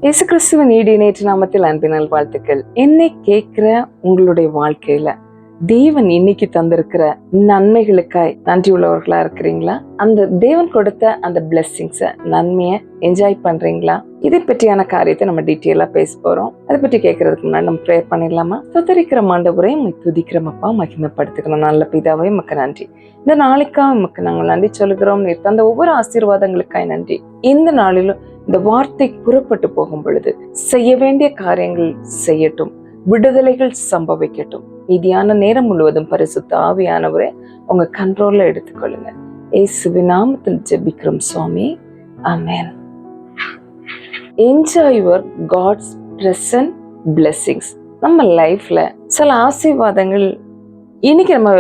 இயேசு கிறிஸ்துவின் ஈடு இணையற்ற நாமத்தில் அன்பினால் வாழ்த்துக்கள். என்னை கேட்கிற உங்களுடைய வாழ்க்கையில தேவன் இன்னைக்கு தந்திருக்கிற நன்மைகளுக்காய் நன்றி உள்ளவர்களா இருக்கிறீங்களா? அந்த தேவன் கொடுத்த அந்த பிளெஸிங்ஸ நன்மையை என்ஜாய் பண்றீங்களா? இதை பற்றியான காரியத்தை நம்ம டீட்டெயிலா பேச போறோம். அதை பற்றி கேட்கறதுக்கு முன்னாடி நம்ம ப்ரேயர் பண்ணிடலாமா? சுத்தரிக்கிற ஆண்டவரே, துதிக்கிறோமப்பா, மகிமைப்படுத்திக்கிறோம். நல்ல பிதாவே, உமக்கு நன்றி. இந்த நாளைக்காக உமக்கு நாங்கள் நன்றி சொல்லுகிறோம். நீர் தந்த ஒவ்வொரு ஆசீர்வாதங்களுக்காய் நன்றி. இந்த நாளிலும் இந்த வார்த்தை புறப்பட்டு போகும் பொழுது செய்ய வேண்டிய காரியங்கள் செய்யட்டும், விடுதலைகள் சம்பவிக்கட்டும். மீதியான நேரம் முழுவதும் பரிசுத்த ஆவியானவரே உங்க கண்ட்ரோல்ல எடுத்துக்கொள்ளுங்க. இயேசுவின் நாமத்தில் ஜெபிக்கிறோம் சுவாமி, ஆமென். Enjoy your God's present blessings. நம்ம லைஃப்ல சில ஆசீர்வாதங்கள் இன்னைக்கு நம்ம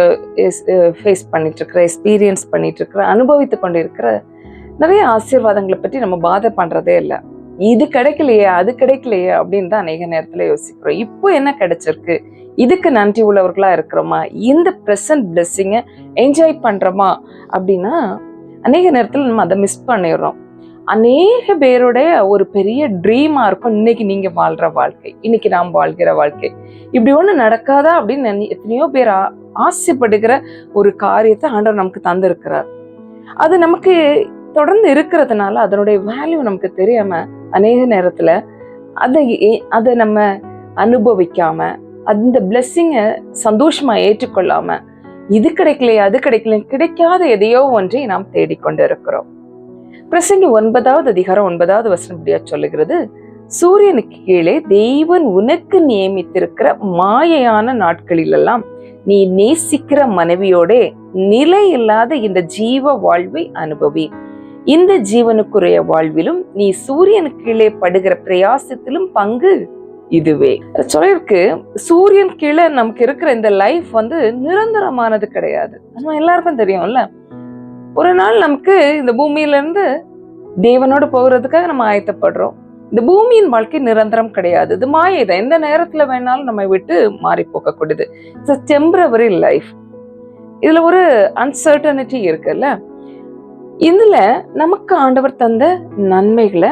ஃபேஸ் பண்ணிட்டு இருக்கிற, எக்ஸ்பீரியன்ஸ் பண்ணிட்டு இருக்கிற, அனுபவித்து கொண்டு இருக்கிற நிறைய ஆசீர்வாதங்களை பற்றி நம்ம பாதை பண்றதே இல்லை. இது கிடைக்கலையே, அது கிடைக்கலையே அப்படின்னு தான் அநேக நேரத்துல யோசிக்கிறோம். இப்போ என்ன கிடைச்சிருக்கு, இதுக்கு நன்றி உள்ளவர்களா இருக்கிறோமா, இந்த ப்ரெசன்ட் பிளெஸிங்கை என்ஜாய் பண்றோமா அப்படின்னா அநேக நேரத்துல நம்ம அதை மிஸ் பண்ணிடுறோம். அநேக பேரோட ஒரு பெரிய ட்ரீமா இருக்கும் இன்னைக்கு நீங்க வாழ்ற வாழ்க்கை, இன்னைக்கு நாம் வாழ்கிற வாழ்க்கை. இப்படி ஒண்ணு நடக்காதா அப்படின்னு எத்தனையோ பேர் ஆசைப்படுகிற ஒரு காரியத்தை ஆண்டவர் நமக்கு தந்திருக்கிறார். அது நமக்கு தொடர்ந்து இருக்கிறதுனால அதனுடைய வேல்யூ நமக்கு தெரியாம அநேக நேரத்துல அதை நம்ம அனுபவிக்காம, அந்த பிளெஸிங்கை சந்தோஷமா ஏற்றுக்கொள்ளாம, இது கிடைக்கலையே, அது கிடைக்கல, கிடைக்காத எதையோ ஒன்றை நாம் தேடிக்கொண்டு இருக்கிறோம். பிரசங்கி 9வது அதிகாரம் 9வது வசனம் இப்படியா சொல்லுகிறது, சூரியனுக்கு கீழே தேவன் உனக்கு நியமித்திருக்கிற மாயையான நாட்களிலெல்லாம் நீ நேசிக்கிற மனைவியோட நிலை இல்லாத இந்த ஜீவ வாழ்வை அனுபவி. இந்த ஜீவனுக்குரிய வாழ்விலும் நீ சூரியனுக்கு கீழே படுகிற பிரயாசத்திலும் பங்கு இதுவே. சொல்லிருக்கு, சூரியன் கீழே நமக்கு இருக்கிற இந்த லைஃப் நிரந்தரமானது கிடையாது. நம்ம எல்லாருக்கும் தெரியும்ல, ஒரு நாள் நமக்கு இந்த பூமியில இருந்து தேவனோடு போகிறதுக்காக நம்ம ஆயத்தப்படுறோம். இந்த பூமியின் வாழ்க்கை நிரந்தரம் கிடையாது, இது மாயைதான். எந்த நேரத்துல வேணாலும் நம்ம விட்டு மாறி போகக்கூடியது. It's temporary life. இதுல ஒரு அன்சர்டனிட்டி இருக்குல்ல. இதுல நமக்கு ஆண்டவர் தந்த நன்மைகளை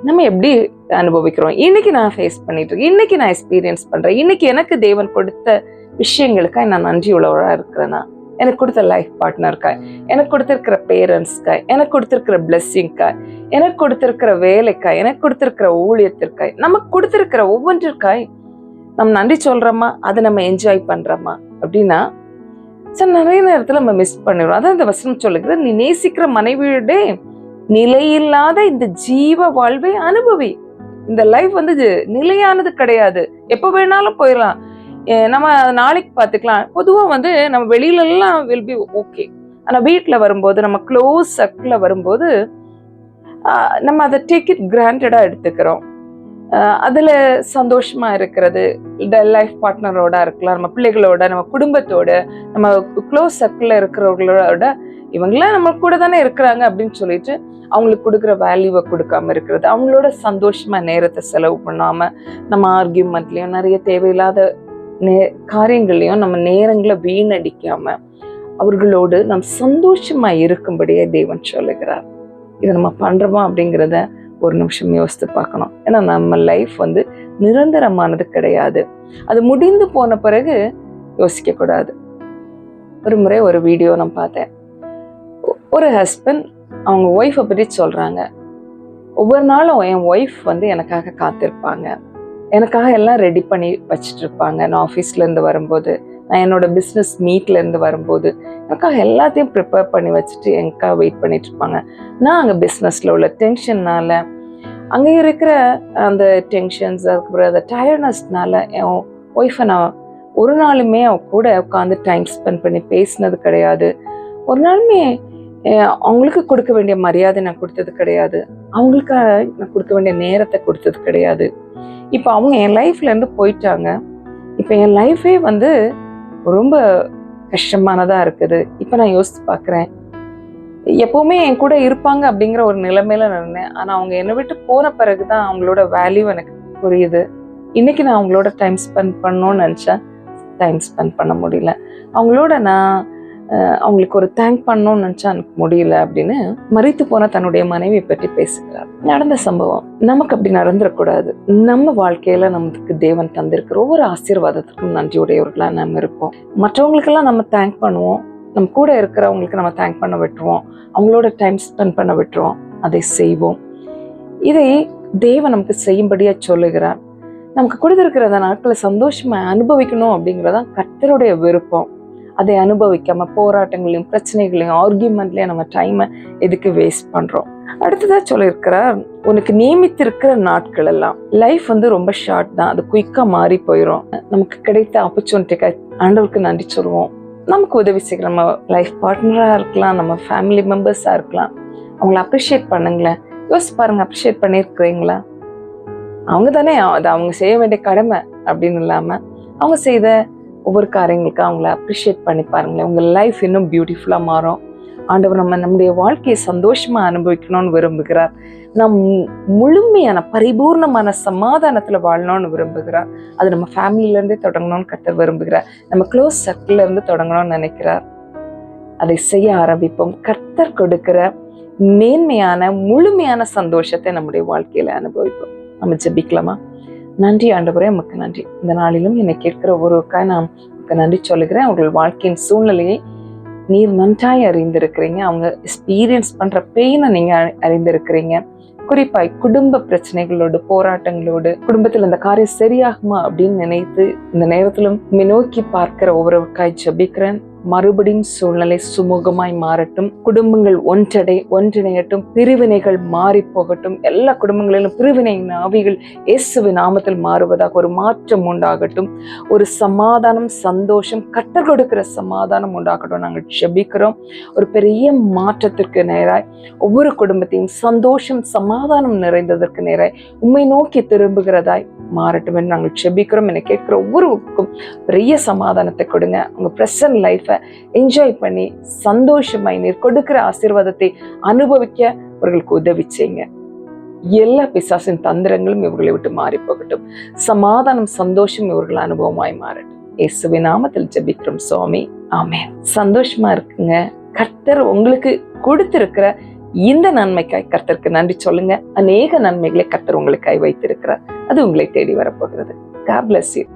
நம்ம எப்படி அனுபவிக்கிறோம்? இன்னைக்கு நான் ஃபேஸ் பண்ணிட்டு இருக்கேன், இன்னைக்கு நான் எக்ஸ்பீரியன்ஸ் பண்றேன், இன்னைக்கு எனக்கு தேவன் கொடுத்த விஷயங்களுக்காக நான் நன்றி உள்ளவரா இருக்கிறேன்னா, எனக்கு கொடுத்த லைஃப் பார்ட்னருக்காய், எனக்கு கொடுத்திருக்கிற பேரண்ட்ஸ்க்காய், எனக்கு கொடுத்திருக்கிற பிளெஸிங்காய், எனக்கு கொடுத்திருக்கிற வேலைக்காய், எனக்கு கொடுத்திருக்கிற ஊழியத்திற்காய், நமக்கு கொடுத்திருக்கிற ஒவ்வொன்றிற்காய் நம்ம நன்றி சொல்றோமா, அதை நம்ம என்ஜாய் பண்றோமா அப்படின்னா சார் நிறைய நேரத்துல நம்ம மிஸ் பண்ணிடுறோம். அதான் இந்த வசனம் சொல்லுகிறது, நீ நேசிக்கிற மனைவியோட நிலையில்லாத இந்த ஜீவ வாழ்வை அனுபவி. இந்த லைஃப் நிலையானது கிடையாது, எப்ப வேணாலும் போயிடலாம், நம்ம நாளைக்கு பார்த்துக்கலாம். பொதுவா நம்ம வெளியில எல்லாம் வில் பி ஓகே. ஆனா வீட்டுல வரும்போது, நம்ம க்ளோஸ் சர்க்கிள்ல வரும்போது நம்ம அதை டேக் இட் கிராண்டடா எடுத்துக்கிறோம். அதுல சந்தோஷமா இருக்கிறது லைஃப் பார்ட்னரோட இருக்கலாம், நம்ம பிள்ளைகளோட, நம்ம குடும்பத்தோட, நம்ம க்ளோஸ் சர்க்கிள்ல இருக்கிறவங்களோட, இவங்களாம் நம்ம கூட தானே இருக்கிறாங்க அப்படின்னு சொல்லிட்டு அவங்களுக்கு கொடுக்குற வேல்யூவை கொடுக்காம இருக்கிறது, அவங்களோட சந்தோஷமா நேரத்தை செலவு பண்ணாம, நம்ம ஆர்கியூமெண்ட்லயும் நிறைய தேவையில்லாத காரியங்களையும் நம்ம நேரங்களை வீணடிக்காம அவர்களோடு நம்ம சந்தோஷமா இருக்கும்படியே தேவன் சொல்லுகிறார். இதை நம்ம பண்றோமா அப்படிங்கிறத ஒரு நிமிஷம் யோசித்து பார்க்கணும். ஏன்னா நம்ம லைஃப் நிரந்தரமானது கிடையாது. அது முடிந்து போன பிறகு யோசிக்க கூடாது. ஒரு முறை ஒரு வீடியோ நான் பார்த்தேன். ஒரு ஹஸ்பண்ட் அவங்க ஒய்ஃபை பற்றி சொல்றாங்க, ஒவ்வொரு நாளும் என் ஒய்ஃப் எனக்காக காத்திருப்பாங்க, எனக்காக எல்லாம் ரெடி பண்ணி வச்சுட்டு இருப்பாங்க. நான் ஆஃபீஸ்ல இருந்து வரும்போது, நான் என்னோட பிஸ்னஸ் மீட்ல இருந்து வரும்போது எனக்காக எல்லாத்தையும் ப்ரிப்பேர் பண்ணி வச்சுட்டு எனக்காக வெயிட் பண்ணிட்டு இருப்பாங்க. நான் அங்கே பிஸ்னஸ்ல உள்ள டென்ஷன்னால, அங்கே இருக்கிற அந்த டென்ஷன்ஸ், அதுக்கப்புறம் அந்த டயர்ட்னஸ்னால என் ஒய்ஃபை நான் ஒரு நாளுமே அவ கூட உட்காந்து டைம் ஸ்பெண்ட் பண்ணி பேசினது கிடையாது. ஒரு நாளுமே அவங்களுக்கு கொடுக்க வேண்டிய மரியாதை நான் கொடுத்தது கிடையாது, அவங்களுக்காக நான் கொடுக்க வேண்டிய நேரத்தை கொடுத்தது கிடையாது. இப்போ அவங்க என் லைஃப்ல இருந்து போயிட்டாங்க. இப்போ என் லைஃபே ரொம்ப கஷ்டமானதா இருக்குது. இப்போ நான் யோசித்து பார்க்குறேன், எப்பவுமே என் கூட இருப்பாங்க அப்படிங்கிற ஒரு நிலைமையில நான் இருந்தேன். ஆனா அவங்க என்னை விட்டு போன பிறகுதான் அவங்களோட வேல்யூ எனக்கு புரியுது. இன்னைக்கு நான் அவங்களோட டைம் ஸ்பெண்ட் பண்ணணும்னு நினைச்சேன், டைம் ஸ்பெண்ட் பண்ண முடியல. அவங்களோட நான் அவங்களுக்கு ஒரு தேங்க் பண்ணணும்னு நினைச்சா எனக்கு முடியல அப்படின்னு மரித்து போன தன்னுடைய மனைவியை பற்றி பேசுகிறார். நடந்த சம்பவம் நமக்கு அப்படி நடந்துடக்கூடாது. நம்ம வாழ்க்கையில நமக்கு தேவன் தந்திருக்கிற ஒவ்வொரு ஆசீர்வாதத்துக்கும் நன்றியுடையவர்களா நம்ம இருப்போம். மற்றவங்களுக்கெல்லாம் நம்ம தேங்க் பண்ணுவோம், நம்ம கூட இருக்கிறவங்களுக்கு நம்ம தேங்க் பண்ண விட்டுருவோம், அவங்களோட டைம் ஸ்பெண்ட் பண்ண விட்டுருவோம், அதை செய்வோம். இதை தேவன் நமக்கு செய்யும்படியா சொல்லுகிறார். நமக்கு கொடுத்திருக்கிற அந்த நாட்களை சந்தோஷமா அனுபவிக்கணும் அப்படிங்கிறதான் கர்த்தருடைய விருப்பம். அதை அனுபவிக்காம போராட்டங்களையும் பிரச்சனைகளையும் ஆர்கியூமெண்ட்லயும் நம்ம டைமை எதுக்கு வேஸ்ட் பண்றோம்? அடுத்ததா சொல்லியிருக்கிறார், உனக்கு நியமித்திருக்கிற நாட்கள் எல்லாம், லைஃப் ரொம்ப ஷார்ட் தான், அது குயிக்கா மாறி போயிடும். நமக்கு கிடைத்த ஆப்பர்ச்சுனிட்டிக்கு ஆண்டவருக்கு நன்றி சொல்லுவோம். நமக்கு உதவி செய்கிற நம்ம லைஃப் பார்ட்னரா இருக்கலாம், நம்ம ஃபேமிலி மெம்பர்ஸா இருக்கலாம், அவங்கள அப்ரிஷியேட் பண்ணுங்களேன். யோசிச்சு பாருங்க, அப்ரிஷியேட் பண்ணியிருக்கிறீங்களா? அவங்க தானே, அது அவங்க செய்ய வேண்டிய கடமை அப்படின்னு இல்லாம அவங்க செய்த ஒவ்வொரு காரியங்களுக்கும் அவங்கள அப்ரிஷியேட் பண்ணி பாருங்களேன். உங்க லைஃப் இன்னும் பியூட்டிஃபுல்லா மாறும். ஆண்டவர் நம்முடைய வாழ்க்கையை சந்தோஷமா அனுபவிக்கணும்னு விரும்புகிறார். நம் முழுமையான பரிபூர்ணமான சமாதானத்துல வாழணும்னு விரும்புகிறார். அது நம்ம ஃபேமிலில இருந்தே தொடங்கணும்னு கர்த்தர் விரும்புகிறார். நம்ம க்ளோஸ் சர்க்கிள்ல இருந்து தொடங்கணும்னு நினைக்கிறார். அதை செய்ய ஆரம்பிப்போம். கர்த்தர் கொடுக்கிற மேன்மையான முழுமையான சந்தோஷத்தை நம்முடைய வாழ்க்கையில அனுபவிப்போம். நம்ம ஜெபிக்கலாமா? நன்றி ஆண்டவரே, உமக்கு நன்றி. இந்த நாளிலும் என்னை கேட்கிற ஒருவருக்காக நான் உமக்கு நன்றி சொல்லுகிறேன். அவர்கள் வாழ்க்கையின் சூழ்நிலையை நீர் நன்றாய் அறிந்திருக்கிறீங்க. அவங்க எக்ஸ்பீரியன்ஸ் பண்ற பெயினை நீங்க அறிந்திருக்கிறீங்க. குறிப்பாய் குடும்ப பிரச்சனைகளோடு, போராட்டங்களோடு, குடும்பத்தில் இந்த காரியம் சரியாகுமா அப்படின்னு நினைத்து இந்த நேரத்திலும் நோக்கி பார்க்கிற ஒவ்வொருவருக்காய் ஜெபிக்கிறேன். மறுபடியும் சூழ்நிலை சுமூகமாய் மாறட்டும். குடும்பங்கள் ஒன்றிணையட்டும். பிரிவினைகள் மாறி போகட்டும். எல்லா குடும்பங்களிலும் பிரிவினை ஆவிகள் இயேசுவின் நாமத்தில் மாறுவதாக ஒரு மாற்றம் உண்டாகட்டும். ஒரு சமாதானம், சந்தோஷம், கர்த்தர் கொடுக்கிற சமாதானம் உண்டாகட்டும். நாங்கள் ஜெபிக்கிறோம். ஒரு பெரிய மாற்றத்திற்கு நேராய் ஒவ்வொரு குடும்பத்தையும் சந்தோஷம், சமாதானம் நிறைந்ததற்கு நேராய் உம்மை நோக்கி திரும்புகிறதாய் மாறட்டும் என்று நாங்கள் ஜெபிக்கிறோம். என்னை கேட்கிற ஒவ்வொருவருக்கும் பெரிய சமாதானத்தை கொடுங்க. உங்க பிரசன்ட் லைஃபை என்ஜாய் பண்ணி சந்தோஷமாய் நீர் கொடுக்கிற ஆசீர்வாதத்தை அனுபவிக்க அவர்களுக்கு உதவி செய்யுங்க. எல்லா பிசாசின் தந்திரங்களும் இவர்களை விட்டு மாறி போகட்டும். சமாதானம், சந்தோஷம் இவர்கள் அனுபவமாய் மாறட்டும். இயேசுவின் நாமத்தில் ஜெபிக்கிறோம் சுவாமி, ஆமென். சந்தோஷமா இருக்குங்க. கர்த்தர் உங்களுக்கு கொடுத்திருக்கிற இந்த நன்மைக்காய் கர்த்தருக்கு நன்றி சொல்லுங்க. அநேக நன்மைகளை கர்த்தர் உங்களுக்காய் வைத்திருக்கிறார். அது உங்களை தேடி வரப்போகிறது. God bless you.